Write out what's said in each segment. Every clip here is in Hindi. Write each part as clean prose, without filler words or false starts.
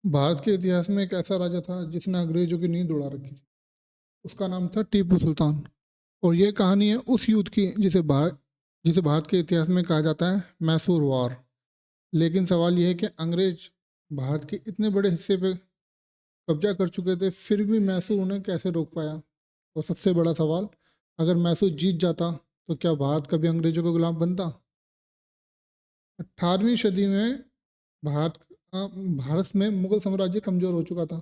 भारत के इतिहास में एक ऐसा राजा था जिसने अंग्रेजों की नींद उड़ा रखी थी। उसका नाम था टीपू सुल्तान। और ये कहानी है उस युद्ध की जिसे भारत के इतिहास में कहा जाता है मैसूर वॉर। लेकिन सवाल यह है कि अंग्रेज भारत के इतने बड़े हिस्से पे कब्जा कर चुके थे, फिर भी मैसूर उन्हें कैसे रोक पाया। और सबसे बड़ा सवाल, अगर मैसूर जीत जाता तो क्या भारत कभी अंग्रेजों का गुलाम बनता। 18वीं सदी में भारत भारत में मुगल साम्राज्य कमजोर हो चुका था।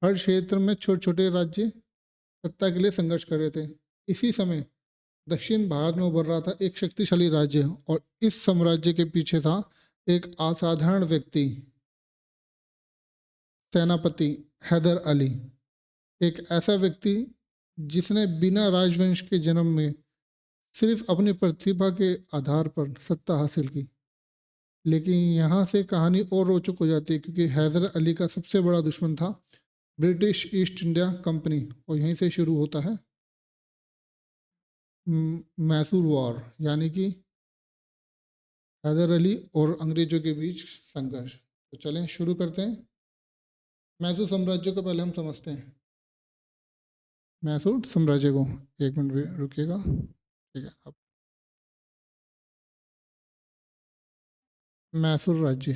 हर क्षेत्र में छोटे छोटे राज्य सत्ता के लिए संघर्ष कर रहे थे। इसी समय दक्षिण भारत में उभर रहा था एक शक्तिशाली राज्य, और इस साम्राज्य के पीछे था एक असाधारण व्यक्ति, सेनापति हैदर अली। एक ऐसा व्यक्ति जिसने बिना राजवंश के जन्म में सिर्फ अपनी प्रतिभा के आधार पर सत्ता हासिल की। लेकिन यहाँ से कहानी और रोचक हो जाती है, क्योंकि हैदर अली का सबसे बड़ा दुश्मन था ब्रिटिश ईस्ट इंडिया कंपनी। और यहीं से शुरू होता है मैसूर वॉर, यानी कि हैदर अली और अंग्रेजों के बीच संघर्ष। तो चलें शुरू करते हैं। मैसूर साम्राज्य को पहले हम समझते हैं। मैसूर साम्राज्य को, एक मिनट रुकिएगा। ठीक है, अब मैसूर राज्य,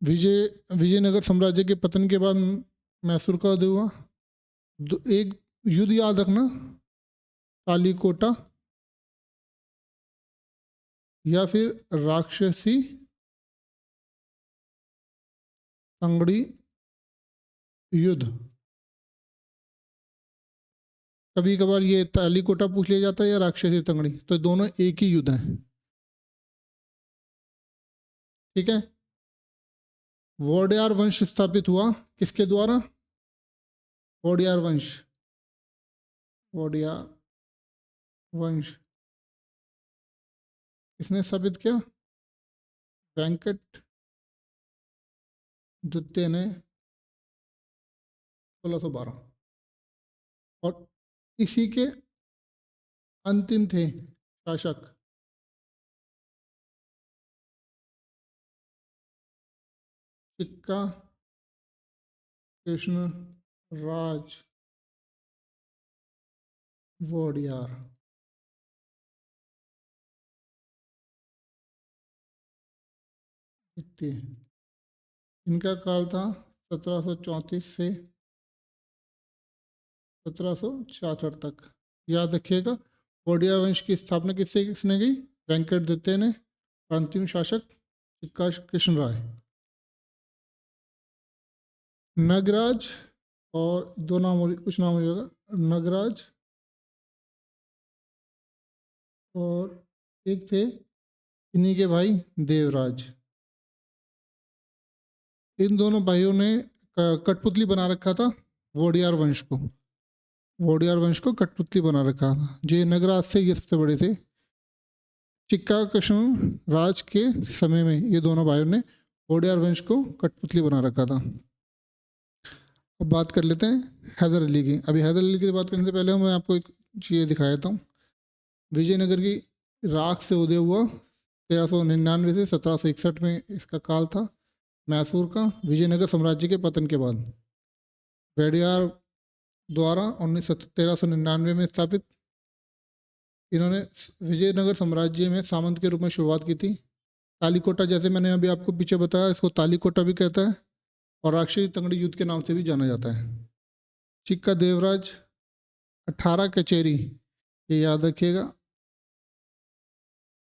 विजयनगर साम्राज्य के पतन के बाद मैसूर का उदय हुआ। एक युद्ध याद रखना, तालीकोटा या फिर राक्षसी तंगड़ी युद्ध। कभी कभार ये तालीकोटा पूछ लिया जाता है या राक्षसी तंगड़ी, तो दोनों एक ही युद्ध है। ठीक है। वोडियार वंश स्थापित हुआ किसके द्वारा? वोडियार वंश, वोडियार वंश किसने स्थापित किया? वेंकट द्वितीय ने 1612। और इसी के अंतिम थे शासक सिक्का कृष्ण राज वोडियार। द्वितीय, इनका काल था 1734 से 1766 तक। याद रखिएगा, वोडियार वंश की स्थापना किसने की? वेंकट द्वितीय ने। अंतिम शासक सिक्का कृष्ण राय। नगराज, और दो नाम और कुछ नाम होगा, नगराज और एक थे इन्हीं के भाई देवराज। इन दोनों भाइयों ने कठपुतली बना रखा था वोडियार वंश को। वोडियार वंश को कठपुतली बना रखा था। जो नगराज से ये सबसे बड़े थे। चिक्का कृष्ण राज के समय में ये दोनों भाइयों ने वोडियार वंश को कठपुतली बना रखा था। अब बात कर लेते हैं हैदर अली की। अभी हैदर अली की बात करने से पहले मैं आपको एक चीज़ दिखा देता हूँ। विजयनगर की राख से उदय हुआ 1399 से 1761 में इसका काल था। मैसूर का विजयनगर साम्राज्य के पतन के बाद वेडियार द्वारा 1399 में स्थापित। इन्होंने विजयनगर साम्राज्य में सामंत के रूप में शुरुआत की थी। तालीकोटा, जैसे मैंने अभी आपको पीछे बताया, इसको तालीकोटा भी कहता है और राक्षसी तंगड़ी युद्ध के नाम से भी जाना जाता है। चिक्का देवराज, 18 कचेरी, ये याद रखिएगा,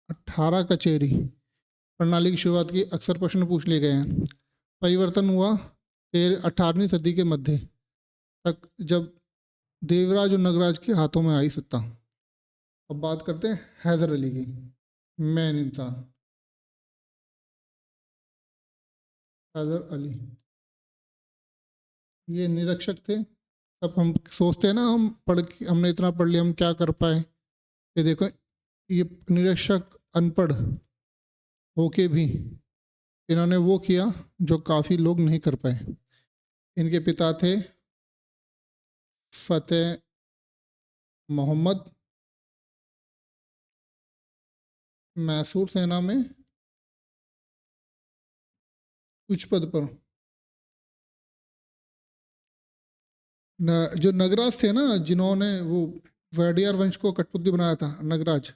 18 कचेरी प्रणाली की शुरुआत की। अक्सर प्रश्न पूछ लिए गए हैं। परिवर्तन हुआ 18वीं सदी के मध्य तक, जब देवराज और नगराज के हाथों में आई सत्ता। अब बात करते हैं हैदर अली की। मेन इंसान हैदर अली, ये निरीक्षक थे। अब हम सोचते हैं ना, हमने इतना पढ़ लिया, हम क्या कर पाए। ये देखो, ये निरीक्षक अनपढ़ होके भी इन्होंने वो किया जो काफ़ी लोग नहीं कर पाए। इनके पिता थे फतेह मोहम्मद। मैसूर सेना में उच्च पद पर जो नगराज थे ना, जिन्होंने वो वोडियार वंश को कठपुतली बनाया था, नगराज,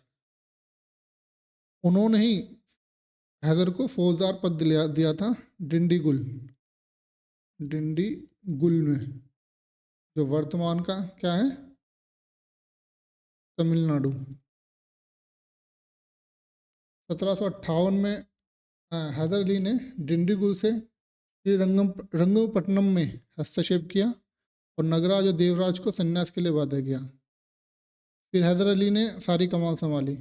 उन्होंने ही हैदर को फौजदार पद दिया था डिंडीगुल में, जो वर्तमान का क्या है, तमिलनाडु। 1758 में हैदर अली ने डिंडीगुल से रंगपट्टनम में हस्तक्षेप किया और नगराज और देवराज को संन्यास के लिए बाध्य किया। फिर हैदर अली ने सारी कमान संभाली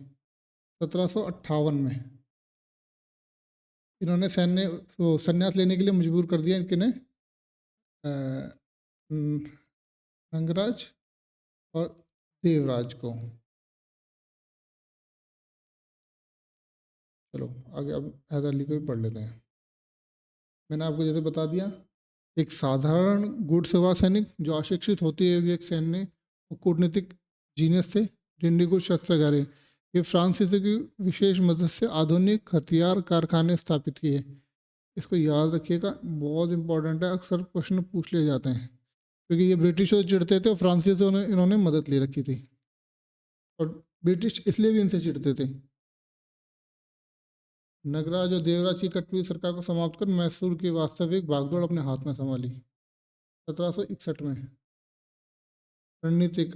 1758 में। इन्होंने संन्यास लेने के लिए मजबूर कर दिया इनके ने रंगराज और देवराज को। चलो आगे अब हैदर अली को भी पढ़ लेते हैं। मैंने आपको जैसे बता दिया, एक साधारण घुड़सवार सैनिक जो अशिक्षित होती है भी एक सैन्य और कूटनीतिक जीनियस थे, डिंडीगुल शस्त्रागार। ये फ्रांसीसी की विशेष मदद से आधुनिक हथियार कारखाने स्थापित किए। इसको याद रखिएगा, बहुत इंपॉर्टेंट है, अक्सर क्वेश्चन पूछ लिए जाते हैं, क्योंकि ये ब्रिटिशों से चिढ़ते थे और फ्रांसीसियों ने इन्होंने मदद ले रखी थी, और ब्रिटिश इसलिए भी इनसे चिढ़ते थे। नगराज और देवराज की कठपुतली सरकार को समाप्त कर मैसूर की वास्तविक भागदौड़ अपने हाथ में संभाली 1761 में। रणनीतिक,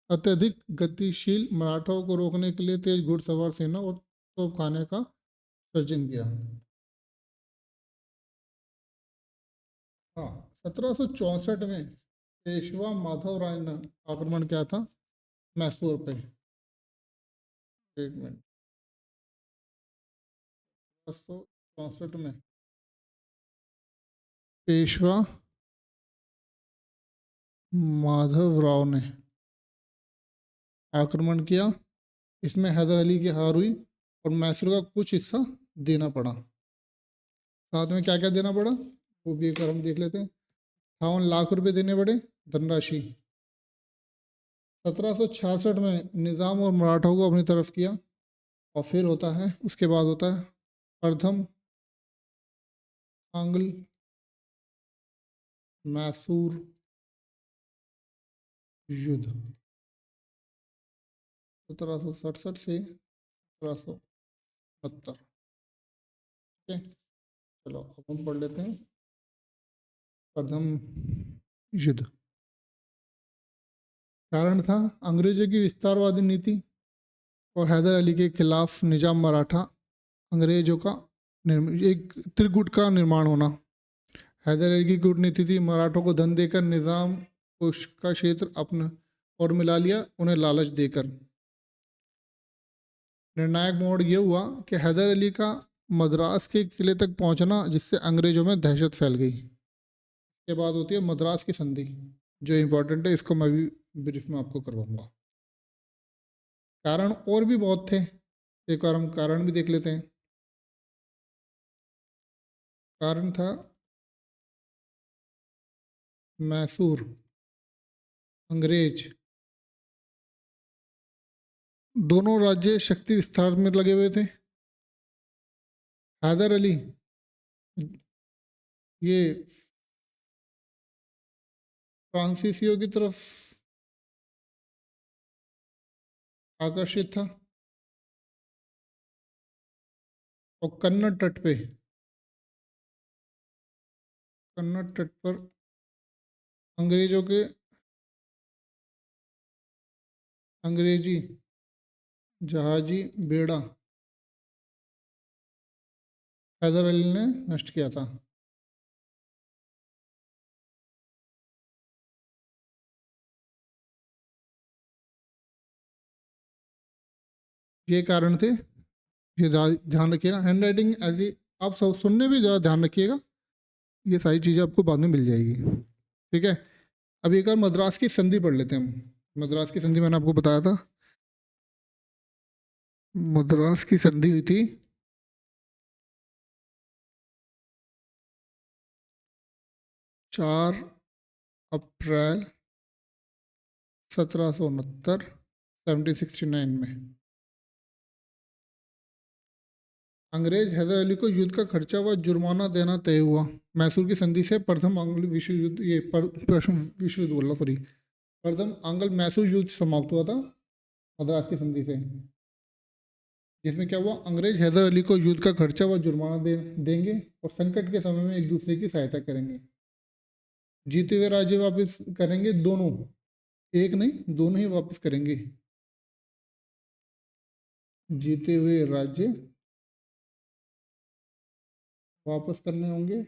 अत्यधिक गतिशील मराठाओं को रोकने के लिए तेज घुड़सवार सेना और तोपखाने का सर्जन किया। हाँ, 1764 में पेशवा माधव राय ने आक्रमण किया था मैसूर पे। एक मिनट, 1764 में पेशवा माधवराव ने आक्रमण किया। इसमें हैदर अली की हार हुई और मैसूर का कुछ हिस्सा देना पड़ा। साथ में क्या क्या देना पड़ा वो भी एक बार हम देख लेते हैं। 58 लाख रुपए देने पड़े धनराशि। 1766 में निज़ाम और मराठों को अपनी तरफ किया, और फिर होता है, उसके बाद होता है प्रथम आंग्ल मैसूर युद्ध 1767 से 1772। ठीक है, चलो अब हम पढ़ लेते हैं प्रथम युद्ध। कारण था अंग्रेजों की विस्तारवादी नीति और हैदर अली के खिलाफ निजाम मराठा अंग्रेजों का एक त्रिगुट का निर्माण होना। हैदर अली की कूटनीति थी मराठों को धन देकर निजाम को का क्षेत्र अपने और मिला लिया, उन्हें लालच देकर। निर्णायक मोड़ यह हुआ कि हैदर अली का मद्रास के किले तक पहुंचना, जिससे अंग्रेजों में दहशत फैल गई। इसके बाद होती है मद्रास की संधि, जो इम्पोर्टेंट है, इसको मैं भी ब्रीफ में आपको करवाऊंगा। कारण और भी बहुत थे, एक बार हम कारण भी देख लेते हैं। कारण था मैसूर अंग्रेज दोनों राज्य शक्ति विस्तार में लगे हुए थे। हैदर अली ये फ्रांसीसियों की तरफ आकर्षित था, और कन्नड़ तट पर अंग्रेजी जहाजी बेड़ा हैदर अली ने नष्ट किया था। ये कारण थे, ये ध्यान रखिएगा। हैंड राइटिंग ऐसी आप सब सुनने भी ज़्यादा ध्यान रखिएगा, ये सारी चीज़ें आपको बाद में मिल जाएगी। ठीक है, अब एक बार मद्रास की संधि पढ़ लेते हैं हम। मद्रास की संधि मैंने आपको बताया था, मद्रास की संधि हुई थी 4 अप्रैल 1769 में। अंग्रेज हैदर अली को युद्ध का खर्चा व जुर्माना देना तय हुआ। मैसूर की संधि से प्रथम आंग्ल विश्व युद्ध, ये प्रथम विश्व युद्ध बोल रहा, सॉरी, प्रथम आंग्ल मैसूर युद्ध समाप्त हुआ था मद्रास की संधि से, जिसमें क्या हुआ, अंग्रेज हैदर अली को युद्ध का खर्चा व जुर्माना देंगे और संकट के समय में एक दूसरे की सहायता करेंगे। जीते हुए राज्य वापस करेंगे दोनों, एक नहीं दोनों ही वापस करेंगे। जीते हुए राज्य वापस करने होंगे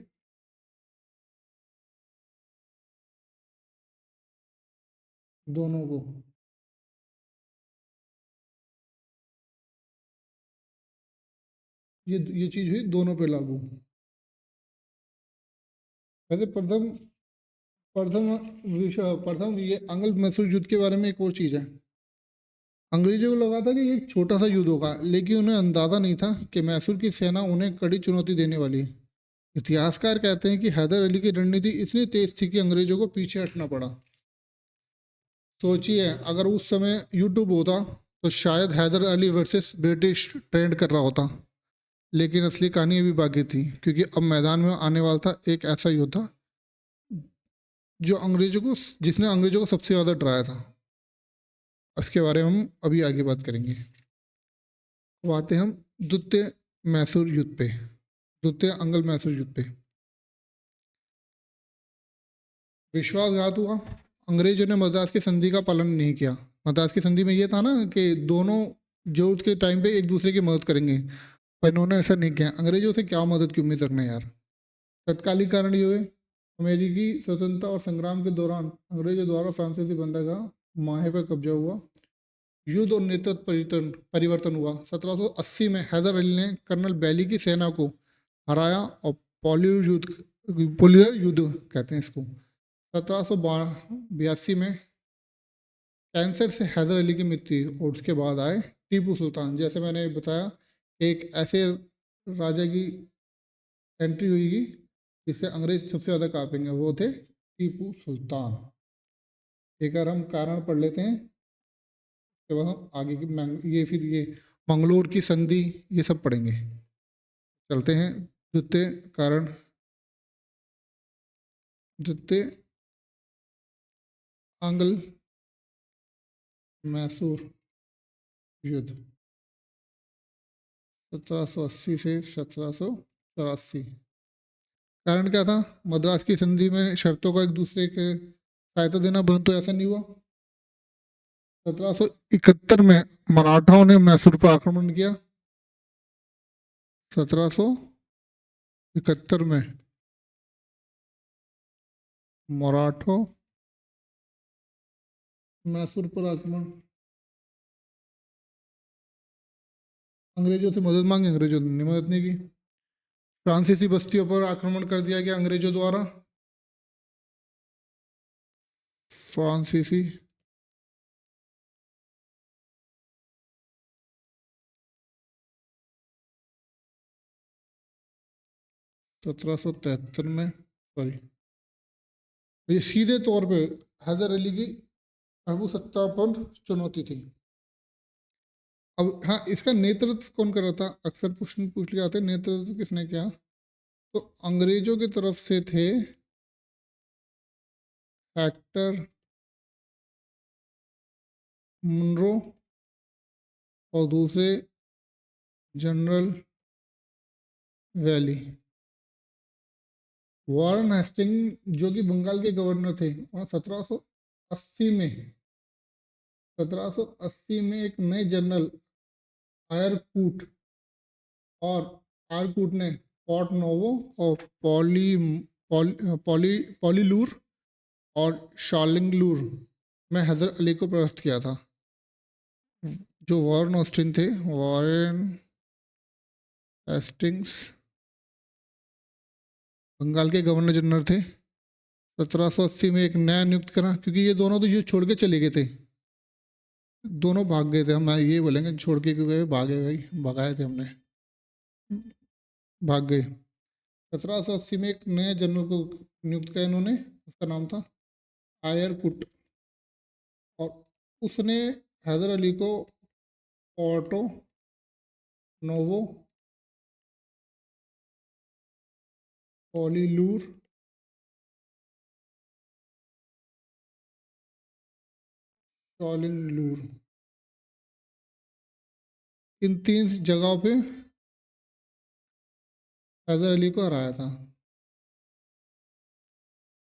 दोनों को। ये चीज हुई दोनों पे लागू। वैसे प्रथम प्रथम प्रथम ये आंग्ल मैसूर युद्ध के बारे में एक और चीज है। अंग्रेजों को लगा था कि ये एक छोटा सा युद्ध होगा, लेकिन उन्हें अंदाजा नहीं था कि मैसूर की सेना उन्हें कड़ी चुनौती देने वाली है। इतिहासकार कहते हैं कि हैदर अली की रणनीति इतनी तेज थी कि अंग्रेजों को पीछे हटना पड़ा। सोचिए, अगर उस समय यूट्यूब होता तो शायद Haidar Ali versus British trend कर रहा होता, लेकिन असली कहानी अभी बाकी थी, क्योंकि अब मैदान में आने वाला था एक ऐसा योद्धा जो अंग्रेजों को जिसने अंग्रेजों को सबसे ज़्यादा डराया था। इसके बारे में हम अभी आगे बात करेंगे। अब आते हैं हम द्वितीय मैसूर युद्ध पे, द्वितीय आंग्ल मैसूर युद्ध पे। विश्वासघात हुआ, अंग्रेजों ने मद्रास की संधि का पालन नहीं किया। मद्रास की संधि में ये था ना कि दोनों जरूरत के टाइम पे एक दूसरे की मदद करेंगे, पर इन्होंने ऐसा नहीं किया। अंग्रेजों से क्या मदद की उम्मीद रखना यार। तत्कालीन कारण ये हुए, अमेरिकी स्वतंत्रता और संग्राम के दौरान अंग्रेजों द्वारा फ्रांसीसी बंदरगाह माहे पर कब्जा हुआ। युद्ध और नेतृत्व परिवर्तन परिवर्तन हुआ। 1780 में हैदर अली ने कर्नल बैली की सेना को हराया और पोलियर युद्ध कहते हैं इसको। 1782 में कैंसर से हैदर अली की मृत्यु हुई और उसके बाद आए टीपू सुल्तान। जैसे मैंने बताया, एक ऐसे राजा की एंट्री हुई जिससे अंग्रेज सबसे ज़्यादा कांपेंगे, वो थे टीपू सुल्तान। एक बार हम कारण पढ़ लेते हैं, उसके बाद हम आगे की फिर ये मंगलोर की संधि ये सब पढ़ेंगे। चलते हैं द्वितीय कारण, द्वितीय आंग्ल मैसूर युद्ध 1780 से 1784। कारण क्या था, मद्रास की संधि में शर्तों का एक दूसरे के सहायता देना, परंतु ऐसा नहीं हुआ। 1771 में मराठाओं ने मैसूर पर आक्रमण किया। 1771 में मराठों मैसूर पर आक्रमण, अंग्रेजों से मदद मांगी, अंग्रेजों ने मदद नहीं की। फ्रांसीसी बस्तियों पर आक्रमण कर दिया गया अंग्रेजों द्वारा। फ्रांसीसी सत्रह सौ तिहत्तर में, सॉरी, ये सीधे तौर पे हैदर अली की प्रभु सत्ता पर चुनौती थी। अब हाँ, इसका नेतृत्व कौन कर रहा था, अक्सर प्रश्न पूछ लिया जाता है नेतृत्व किसने किया। तो अंग्रेजों की तरफ से थे हेक्टर मुनरो और दूसरे जनरल वैली। वॉरेन हेस्टिंग जो कि बंगाल के गवर्नर थे, और 1780 में 1780 में एक नए जनरल आयरकूट और आयरकूट ने पोर्ट नोवो और पॉलीलूर और शार्लिंगलूर में हैदर अली को परास्त किया था। जो वॉरेन ऑस्टिन थे, वॉरेन हेस्टिंग्स बंगाल के गवर्नर जनरल थे। 1780 में एक नया नियुक्त करा, क्योंकि ये दोनों तो युद्ध छोड़ के चले गए थे, दोनों भाग गए थे। हम ये बोलेंगे छोड़ के क्यों गए, भागे भाई, भगाए थे हमने, भाग गए। 1780 में एक नए जनरल को नियुक्त किया इन्होंने, उसका नाम था आयरकुट, और उसने हैदर अली को पोर्टो नोवो पॉलीलूर, सॉलिंगलूर, इन 3 जगहों पे हैदर अली को हराया था।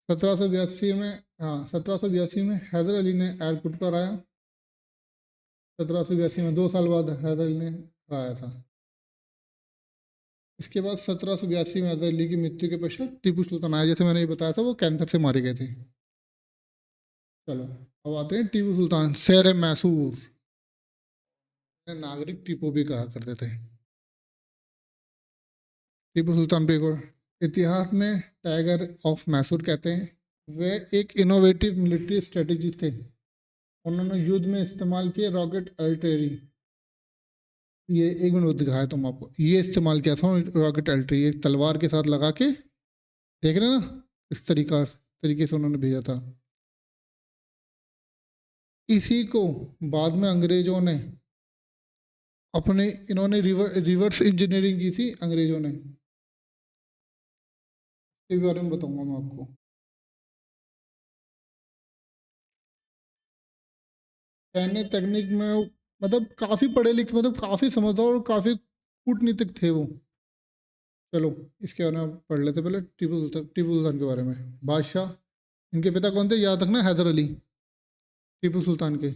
1782 में, हाँ 1782 में हैदर अली ने एयरकुट को हराया। 1782 में 2 साल बाद हैदर अली ने हराया था। इसके बाद 1782 में हैदर अली की मृत्यु के पश्चात टीपू सुल्तान आया, जैसे मैंने ये बताया था वो कैंसर से मारे गए थे। चलो अब आते हैं टीपू सुल्तान, शेर मैसूर, नागरिक टीपू भी कहा करते थे। टीपू सुल्तान बेगौर इतिहास में टाइगर ऑफ मैसूर कहते हैं। वे एक इनोवेटिव मिलिट्री स्ट्रेटेजी थे। उन्होंने युद्ध में इस्तेमाल किए रॉकेट आर्टिलरी। ये 1 मिनट दिखाया तुम आपको, ये इस्तेमाल किया था रॉकेट आर्टिलरी, एक तलवार के साथ लगा के, देख रहे ना इस तरीके से उन्होंने भेजा था। इसी को बाद में अंग्रेजों ने अपने, इन्होंने रिवर्स इंजीनियरिंग की थी अंग्रेजों ने, इसके बारे में बताऊंगा मैं आपको। सैन्य तकनीक में मतलब काफ़ी पढ़े लिखे, मतलब काफ़ी समझदार और काफ़ी कूटनीतिक थे वो। चलो इसके बारे में पढ़ लेते पहले टीपू सुल्तान के बारे में। बादशाह, इनके पिता कौन थे याद रखना, हैदर अली, टीपू सुल्तान के।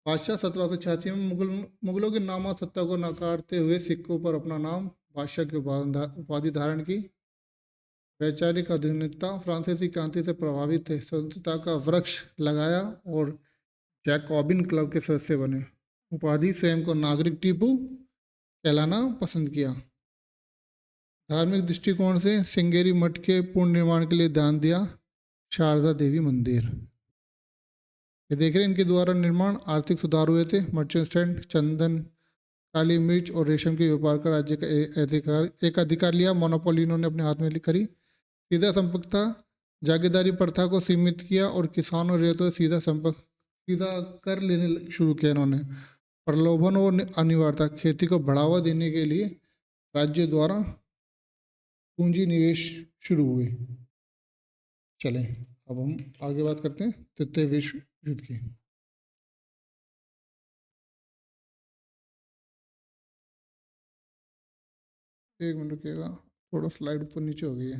बादशाह 1786 में मुगलों की नामा सत्ता को नकारते हुए सिक्कों पर अपना नाम बादशाह की उपाधि धारण की। वैचारिक आधुनिकता, फ्रांसीसी क्रांति से प्रभावित थे, स्वतंत्रता का वृक्ष लगाया और जैकॉबिन क्लब के सदस्य बने। उपाधि स्वयं को नागरिक टीपू कहलाना पसंद किया। धार्मिक दृष्टिकोण से सिंगेरी मठ के पुनर्निर्माण के लिए दान दिया। शारदा देवी मंदिर, ये देख रहे हैं इनके द्वारा निर्माण। आर्थिक सुधार हुए थे। मर्चेंट स्टैंड, चंदन, काली मिर्च और रेशम के व्यापार का राज्य का एक अधिकार लिया। मोनोपोली इन्होंने अपने हाथ में करी। सीधा संपर्कता, जागीरदारी प्रथा को सीमित किया और किसानों और रेतों से सीधा कर लेने शुरू किया इन्होंने। प्रलोभन और अनिवार्यता, खेती को बढ़ावा देने के लिए राज्य द्वारा पूंजी निवेश शुरू हुए। चलें अब हम आगे बात करते हैं तृतीय विश्व युद्ध की। एक मिनट रुकिएगा, थोड़ा स्लाइड ऊपर नीचे हो गई है।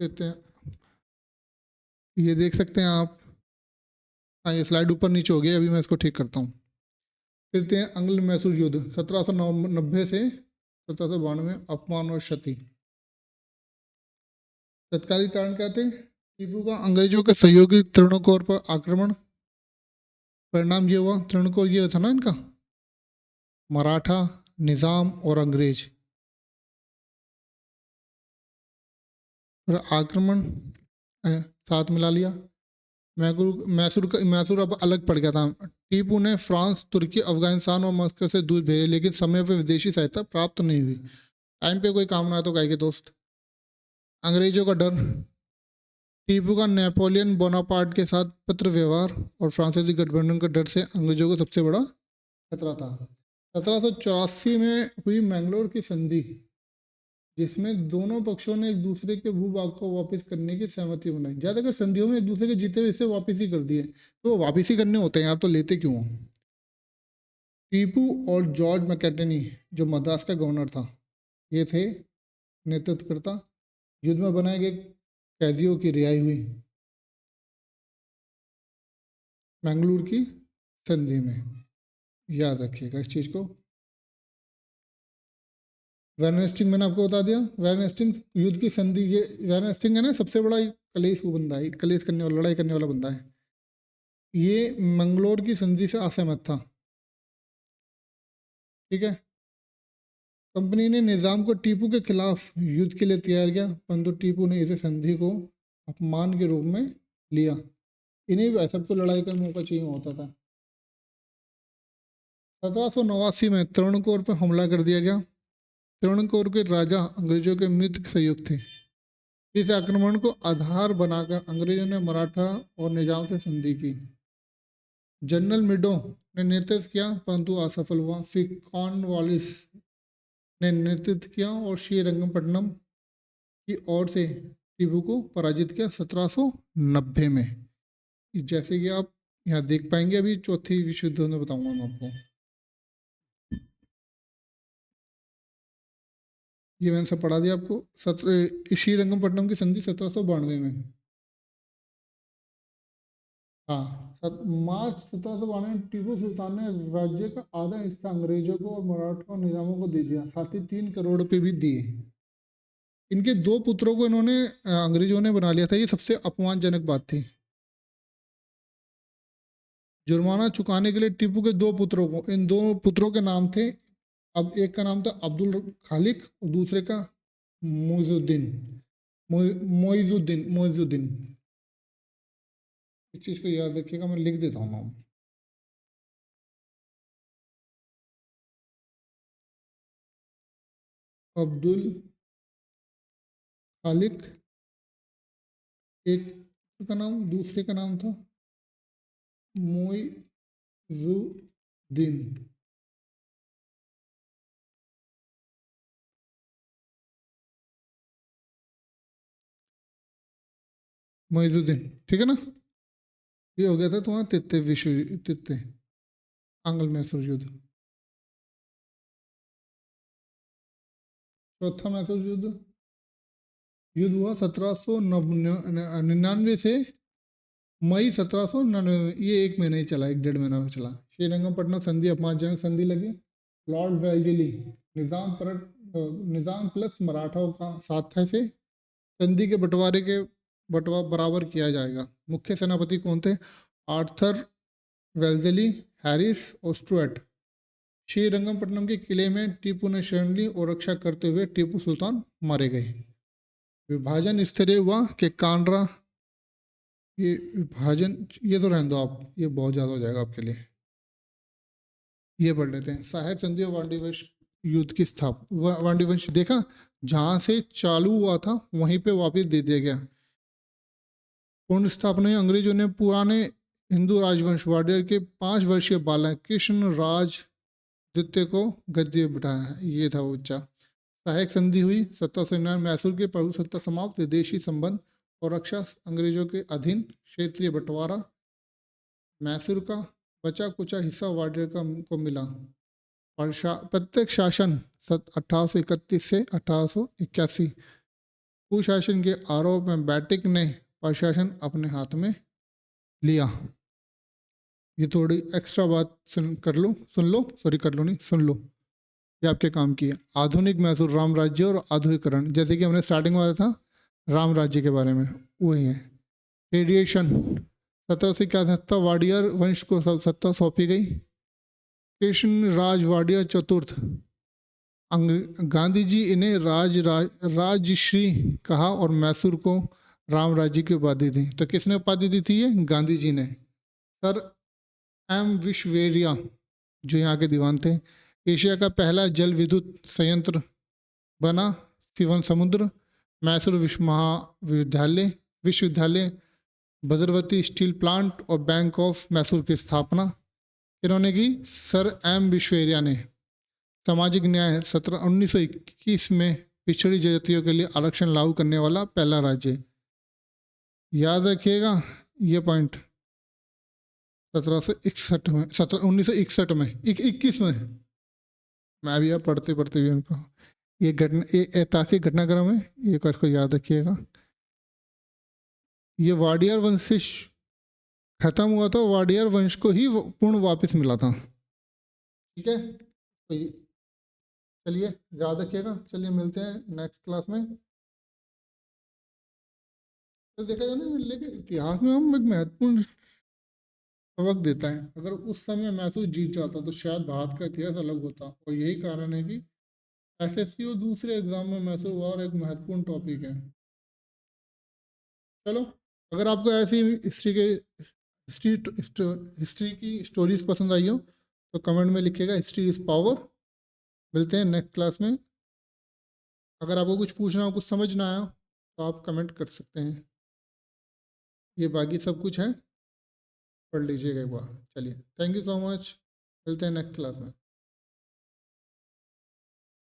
देते हैं, ये देख सकते हैं आप। हाँ ये स्लाइड ऊपर नीचे हो गई, अभी मैं इसको ठीक करता हूँ। फिरते हैं अंग्ल मैसूर युद्ध 1790 से 1792, अपमान और क्षति। तत्कालीन कारण क्या थे? टीपू का अंग्रेजों के सहयोगी त्रिकोण पर आक्रमण। परिणाम ये हुआ, त्रिकोण ये था ना इनका, मराठा, निजाम और अंग्रेज। फिर आक्रमण साथ मिला लिया। मैसूर अब अलग पड़ गया था। टीपू ने फ्रांस, तुर्की, अफगानिस्तान और मस्कट से दूध भेजे, लेकिन समय पर विदेशी सहायता प्राप्त नहीं हुई। टाइम पे कोई काम ना आया तो काहे के दोस्त। अंग्रेजों का डर, टीपू का नेपोलियन बोनापार्ट के साथ पत्र व्यवहार और फ्रांसीसी गठबंधन के डर से अंग्रेजों को सबसे बड़ा खतरा था। 1784 में हुई मैंगलोर की संधि, जिसमें दोनों पक्षों ने एक दूसरे के भूभाग को वापस करने की सहमति बनाई। ज्यादातर संधियों में एक दूसरे के जीते हुए हिस्से वापस ही कर दिए, तो वापस ही करने होते हैं यार, तो लेते क्यों हो। टीपू और जॉर्ज मैकेटनी जो मद्रास का गवर्नर था, ये थे नेतृत्वकर्ता। युद्ध में बनाए गए कैदियों की रिहाई हुई मैंगलोर की संधि में, याद रखिएगा इस चीज को। वैन हेस्टिंग मैंने आपको बता दिया। वैन हेस्टिंग युद्ध की संधि, ये वैन हेस्टिंग है ना, सबसे बड़ा कलेश वो बंदा है, कलेश करने वाला, लड़ाई करने वाला बंदा है। ये मंगलोर की संधि से असहमत था, ठीक है। कंपनी ने निजाम को टीपू के खिलाफ युद्ध के लिए तैयार किया, परंतु टीपू ने इसे संधि को अपमान के रूप में लिया। इन्हें भी सबको लड़ाई का मौका चाहिए होता था। 1789 में त्रिकोण पर हमला कर दिया गया। त्रिकोण के राजा अंग्रेजों के मित्र सहयोग थे। इस आक्रमण को आधार बनाकर अंग्रेजों ने मराठा और निजाम से संधि की। जनरल मिडो ने नेतृत्व किया परंतु असफल हुआ। फिर कॉर्नवालिस ने नेतृत्व किया और श्रीरंगपट्टनम की ओर से टीपू को पराजित किया 1790 में। जैसे कि आप यहाँ देख पाएंगे, अभी चौथी विश्व युद्ध में बताऊंगा मैं आपको। ये मैंने सब पढ़ा दिया आपको। श्रीरंगपट्टनम की संधि 1792 में। हाँ, मार्च 1792 में टीपू सुल्तान ने राज्य का आधा हिस्सा अंग्रेजों को और मराठा निजामों को दे दिया, साथ ही 3 करोड़ रुपए भी दिए। इनके 2 पुत्रों को इन्होंने अंग्रेजों ने बना लिया था, ये सबसे अपमानजनक बात थी। जुर्माना चुकाने के लिए टीपू के 2 पुत्रों को, इन 2 पुत्रों के नाम थे, अब एक का नाम था अब्दुल खालिक और दूसरे का मोइजुद्दीन। मोइजुद्दीन। इस चीज को याद रखिएगा, मैं लिख देता हूँ नाम। अब्दुल खालिक एक का नाम, दूसरे का नाम था मोइजुद्दीन। मोइजुद्दीन, ठीक है ना। ये हो गया था तुम्हारा तृतीय आंग्ल मैसूर युद्ध। चौथा मैसूर युद्ध हुआ 1799 से मई 1799। ये 1 महीना ही चला, 1 डेढ़ महीना चला। श्रीरंगपट्टनम संधि अपमानजनक संधि लगी। लॉर्ड वेल्लेस्ली निजाम प्लस मराठाओं का साथ था। से संधि के बंटवारा बराबर किया जाएगा। मुख्य सेनापति कौन थे? आर्थर वेल्लेस्ली, हैरिस और स्टुअर्ट। श्रीरंगपट्टनम के किले में टीपू ने शरण ली और रक्षा करते हुए टीपू सुल्तान मारे गए। विभाजन इस तरह हुआ कि कानरा, ये विभाजन, ये तो रहने दो आप, ये बहुत ज़्यादा हो जाएगा आपके लिए, ये पढ़ लेते हैं। सहायक संधि और वांडीवंश युद्ध की स्थापना। वांडीवंश देखा, जहाँ से चालू हुआ था वहीं पे वापस दे दिया गया। पूर्ण स्थापना, अंग्रेजों ने पुराने हिंदू राजवंश वाडियर के 5 वर्षीय बालक कृष्ण राज द्वितीय को गद्दी पर बिठाया। ये था वो बच्चा। सहायक संधि हुई 1799। मैसूर के प्रभु सत्ता समाप्त, विदेशी संबंध और रक्षा अंग्रेजों के अधीन, क्षेत्रीय बंटवारा। मैसूर का बचा कुचा हिस्सा वाडियर को मिला। प्रत्येक शासन 1831 से 1881। कुशासन के आरोप में बैटिक ने प्रशासन अपने हाथ में लिया। ये थोड़ी एक्स्ट्रा बात सुन लो नहीं, सुन लो, ये आपके काम की है। आधुनिक मैसूर राम राज्य और आधुनिकरण, जैसे कि हमने स्टार्टिंग में बताया था राम राज्य के बारे में, वही है। रेडिएशन 1771 वाडियर वंश को सत्ता सौंपी गई। कृष्ण राज वाडियर चतुर्थ। गांधी जी इन्हें राजश्री कहा और मैसूर को राम राज्य की उपाधि दी। तो किसने उपाधि दी थी? ये गांधी जी ने। सर एम विश्वेरिया, जो यहाँ के दीवान थे। एशिया का पहला जल विद्युत संयंत्र बना शिवन समुद्र। मैसूर विश्वविद्यालय, भद्रवती स्टील प्लांट और बैंक ऑफ मैसूर की स्थापना इन्होंने की? सर एम विश्वेरिया ने। सामाजिक न्याय 1921 में पिछड़ी जातियों के लिए आरक्षण लागू करने वाला पहला राज्य। याद रखिएगा ये पॉइंट। 1761 में, 1961 में, 21 में। मैं भी आप पढ़ते भी उनको, ये घटना, ये ऐतिहासिक घटनाक्रम है, ये को याद रखिएगा। ये वाडियर वंश खत्म हुआ था, वाडियर वंश को ही पूर्ण वापस मिला था। ठीक है, तो चलिए याद रखिएगा। चलिए मिलते हैं नेक्स्ट क्लास में। तो देखा जाए ना, लेकिन इतिहास में हम एक महत्वपूर्ण सबक देता है। अगर उस समय मैसूर जीत जाता तो शायद भारत का इतिहास अलग होता, और यही कारण है कि एसएससी और दूसरे एग्जाम में मैसूर वॉर एक महत्वपूर्ण टॉपिक है। चलो, अगर आपको ऐसी हिस्ट्री की स्टोरीज पसंद आई हो तो कमेंट में लिखिएगा हिस्ट्री इज पावर। मिलते हैं नेक्स्ट क्लास में। अगर आपको कुछ पूछना हो, कुछ समझ ना आया तो आप कमेंट कर सकते हैं। ये बाकी सब कुछ है, पढ़ लीजिएगा एक बार। चलिए, थैंक यू सो मच। मिलते हैं नेक्स्ट क्लास में।